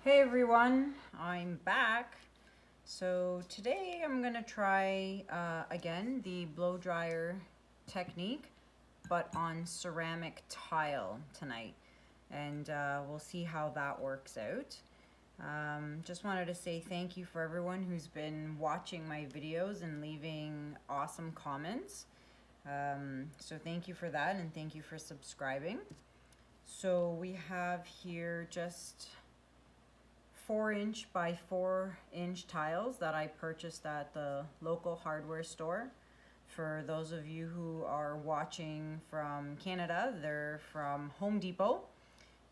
Hey everyone, I'm back. So today I'm gonna try again the blow dryer technique, but on ceramic tile tonight, and we'll see how that works out. Just wanted to say thank you for everyone who's been watching my videos and leaving awesome comments. So thank you for that, and thank you for subscribing. So we have here just 4-inch by 4-inch tiles that I purchased at the local hardware store. For those of you who are watching from Canada, they're from Home Depot.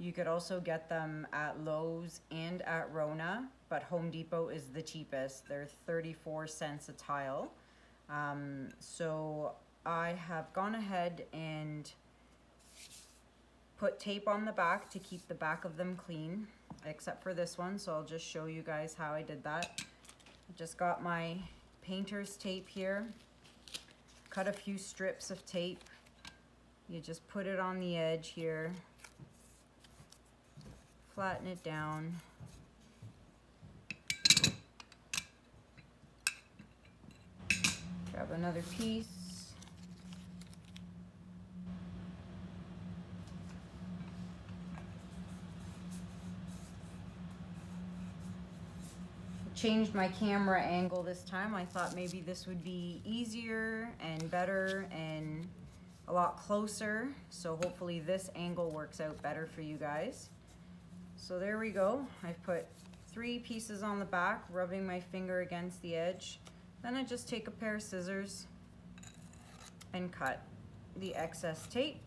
You could also get them at Lowe's and at Rona, but Home Depot is the cheapest. They're 34 cents a tile. So I have gone ahead and put tape on the back to keep the back of them clean, except for this one, so I'll just show you guys how I did that. I just got my painter's tape here, cut a few strips of tape. You just put it on the edge here, flatten it down. Grab another piece. Changed my camera angle this time. I thought maybe this would be easier and better and a lot closer. So hopefully this angle works out better for you guys. So there we go. I've put 3 pieces on the back, rubbing my finger against the edge. Then I just take a pair of scissors and cut the excess tape.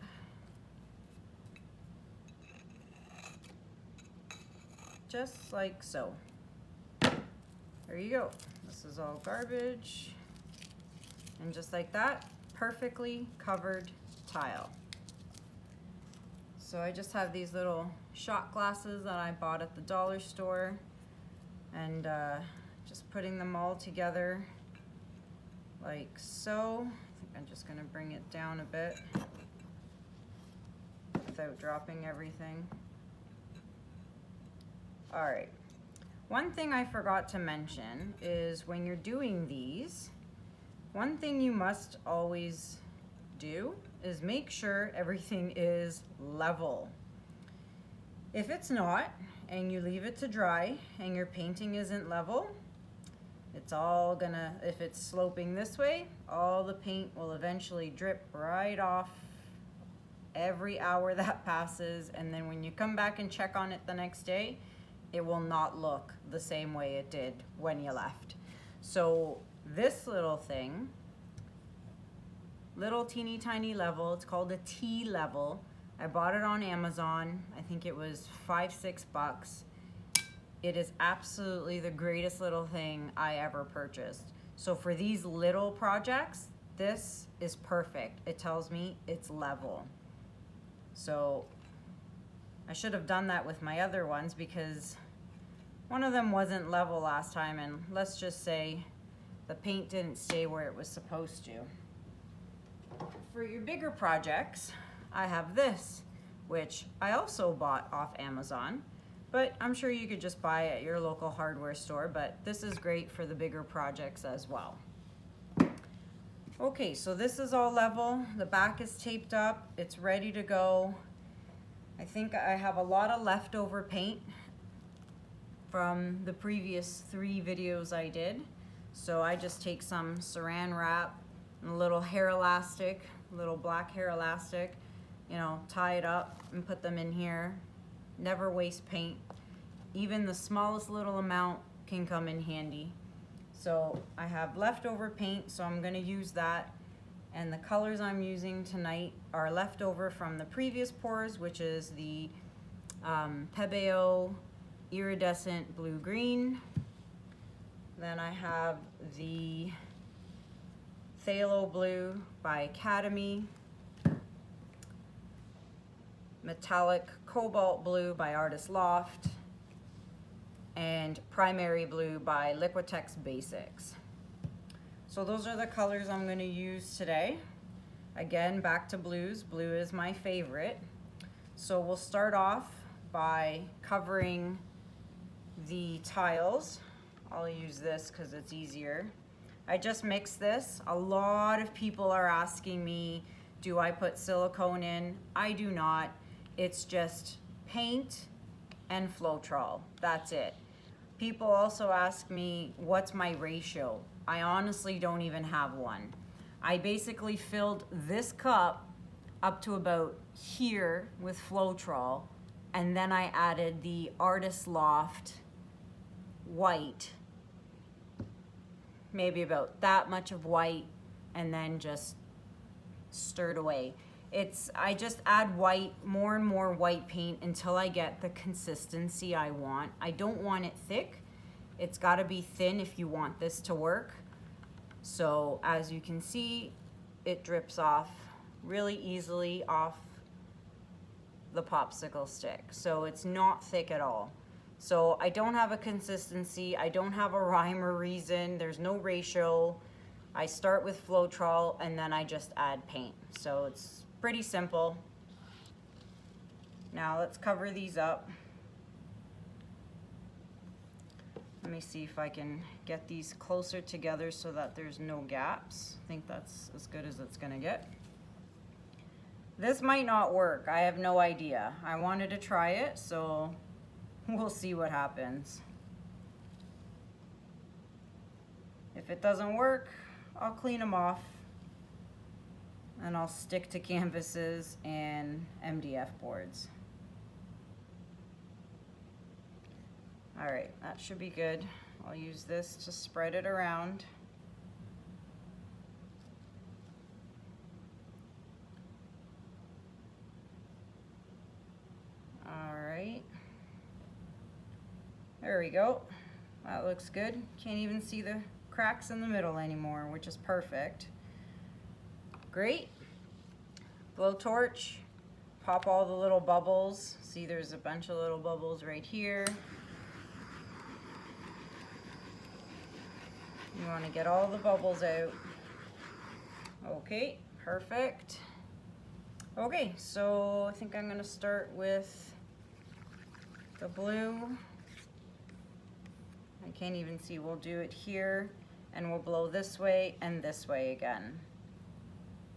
Just like so. There you go. This is all garbage. And just like that, perfectly covered tile. So I just have these little shot glasses that I bought at the dollar store, and just putting them all together like so. I think I'm just gonna bring it down a bit without dropping everything. All right. One thing I forgot to mention is when you're doing these, one thing you must always do is make sure everything is level. If it's not, and you leave it to dry and your painting isn't level, it's all gonna, if it's sloping this way, all the paint will eventually drip right off every hour that passes, and then when you come back and check on it the next day, it will not look the same way it did when you left. So this little thing, little teeny tiny level, it's called a T level. I bought it on Amazon. I think it was $5-6 bucks. It is absolutely the greatest little thing I ever purchased. So for these little projects, this is perfect. It tells me it's level. So I should have done that with my other ones because one of them wasn't level last time, and let's just say the paint didn't stay where it was supposed to. For your bigger projects, I have this, which I also bought off Amazon, but I'm sure you could just buy at your local hardware store, but this is great for the bigger projects as well. Okay, so this is all level. The back is taped up. It's ready to go. I think I have a lot of leftover paint from the previous 3 videos I did. So I just take some saran wrap and a little hair elastic, little black hair elastic, you know, tie it up and put them in here. Never waste paint. Even the smallest little amount can come in handy. So I have leftover paint, so I'm gonna use that. And the colors I'm using tonight are leftover from the previous pours, which is the Pebeo Iridescent blue-green. Then I have the Thalo blue by Academy, metallic Cobalt blue by Loft, and primary blue by Liquitex Basics. So those are the colors I'm going to use today. Again, back to blues. Blue is my favorite. So we'll start off by covering the tiles. I'll use this because it's easier. I just mixed this. A lot of people are asking me, do I put silicone in? I do not. It's just paint and floetrol. That's it. People also ask me, what's my ratio? I honestly don't even have one. I basically filled this cup up to about here with floetrol, and then I added the Loft white, maybe about that much of white, and then just stirred away. I just add white, more and more white paint until I get the consistency I want. I don't want it thick. It's gotta be thin if you want this to work. So as you can see, it drips off really easily off the popsicle stick. So it's not thick at all. So I don't have a consistency. I don't have a rhyme or reason. There's no ratio. I start with floetrol and then I just add paint. So it's pretty simple. Now let's cover these up. Let me see if I can get these closer together so that there's no gaps. I think that's as good as it's gonna get. This might not work. I have no idea. I wanted to try it, so we'll see what happens. If it doesn't work, I'll clean them off and I'll stick to canvases and MDF boards. All right, that should be good. I'll use this to spread it around. All right. There we go. That looks good. Can't even see the cracks in the middle anymore, which is perfect. Great. Blowtorch. Pop all the little bubbles. See, there's a bunch of little bubbles right here. You want to get all the bubbles out. Okay, perfect. Okay, so I think I'm going to start with the blue. I can't even see. We'll do it here, and we'll blow this way and this way again.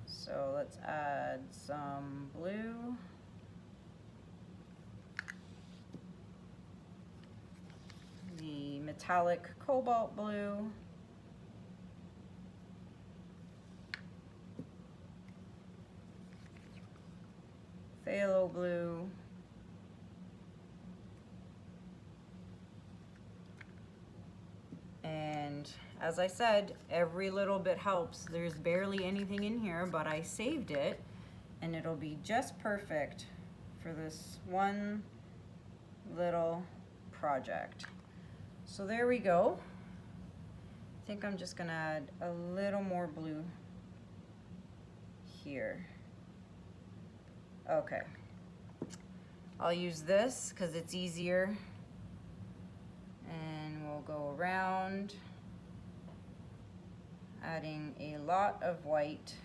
So let's add some blue. The metallic cobalt blue. Phthalo blue. And as I said, every little bit helps. There's barely anything in here, but I saved it, and it'll be just perfect for this one little project. So there we go. I think I'm just gonna add a little more blue here. Okay. I'll use this because it's easier. And we'll go around, adding a lot of white.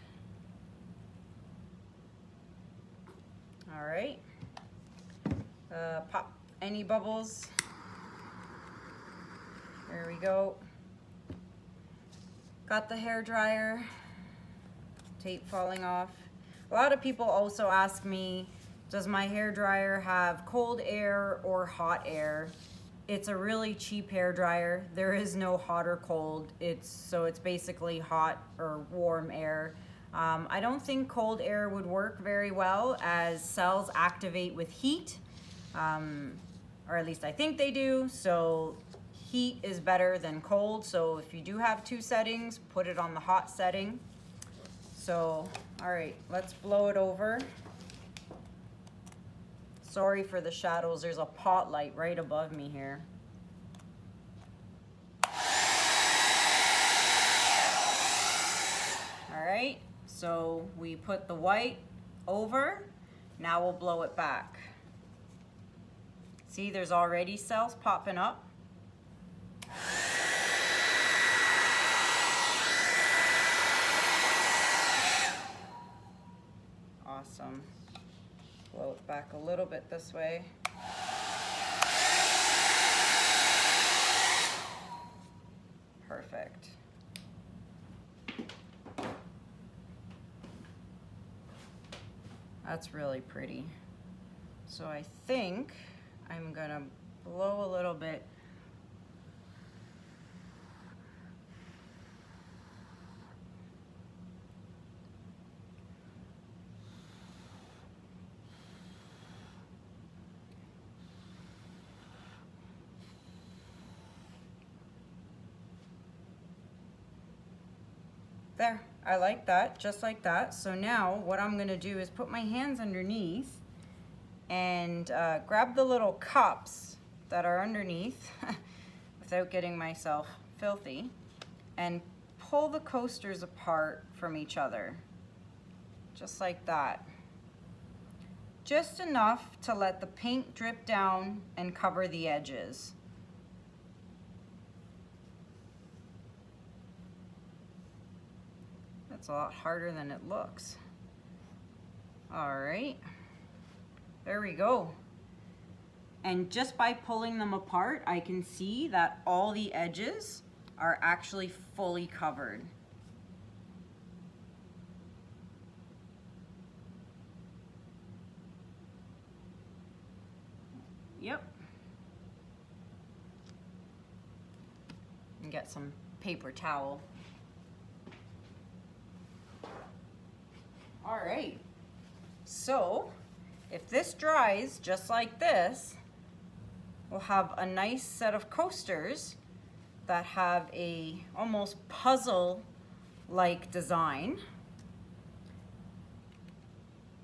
All right. Pop any bubbles. There we go. Got the hair dryer, tape falling off. A lot of people also ask me, does my hair dryer have cold air or hot air? It's a really cheap hair dryer. There is no hot or cold. It's basically hot or warm air. I don't think cold air would work very well as cells activate with heat, or at least I think they do. So heat is better than cold. So if you do have two settings, put it on the hot setting. So, all right, let's blow it over. Sorry for the shadows. There's a pot light right above me here. All right, so we put the white over. Now we'll blow it back. See, there's already cells popping up. Awesome. Blow it back a little bit this way. That's really pretty. So I think I'm gonna blow a little bit. There, I like that, just like that. So now what I'm gonna do is put my hands underneath and grab the little cups that are underneath without getting myself filthy and pull the coasters apart from each other, just like that. Just enough to let the paint drip down and cover the edges. That's a lot harder than it looks. All right, there we go. And just by pulling them apart, I can see that all the edges are actually fully covered. Yep. And get some paper towel. All right, so if this dries just like this, we'll have a nice set of coasters that have a almost puzzle-like design.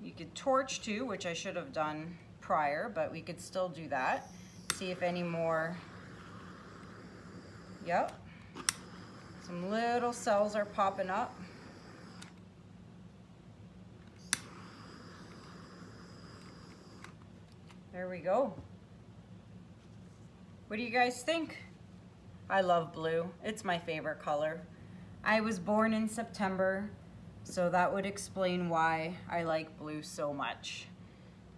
You could torch too, which I should have done prior, but we could still do that. See if any more, yep, some little cells are popping up. There we go. What do you guys think? I love blue. It's my favorite color. I was born in September, so that would explain why I like blue so much.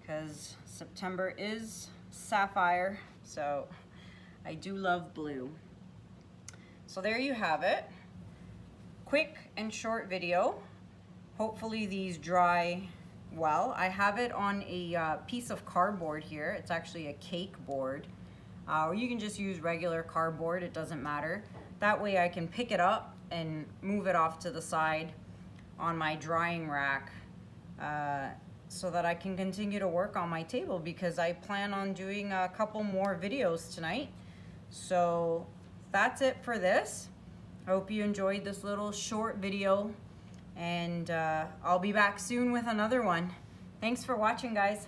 Because September is sapphire, so I do love blue. So there you have it. Quick and short video. Hopefully these dry well. I have it on a piece of cardboard here. It's actually a cake board. Or you can just use regular cardboard, it doesn't matter. That way I can pick it up and move it off to the side on my drying rack so that I can continue to work on my table, because I plan on doing a couple more videos tonight. So that's it for this. I hope you enjoyed this little short video, and I'll be back soon with another one. Thanks for watching, guys.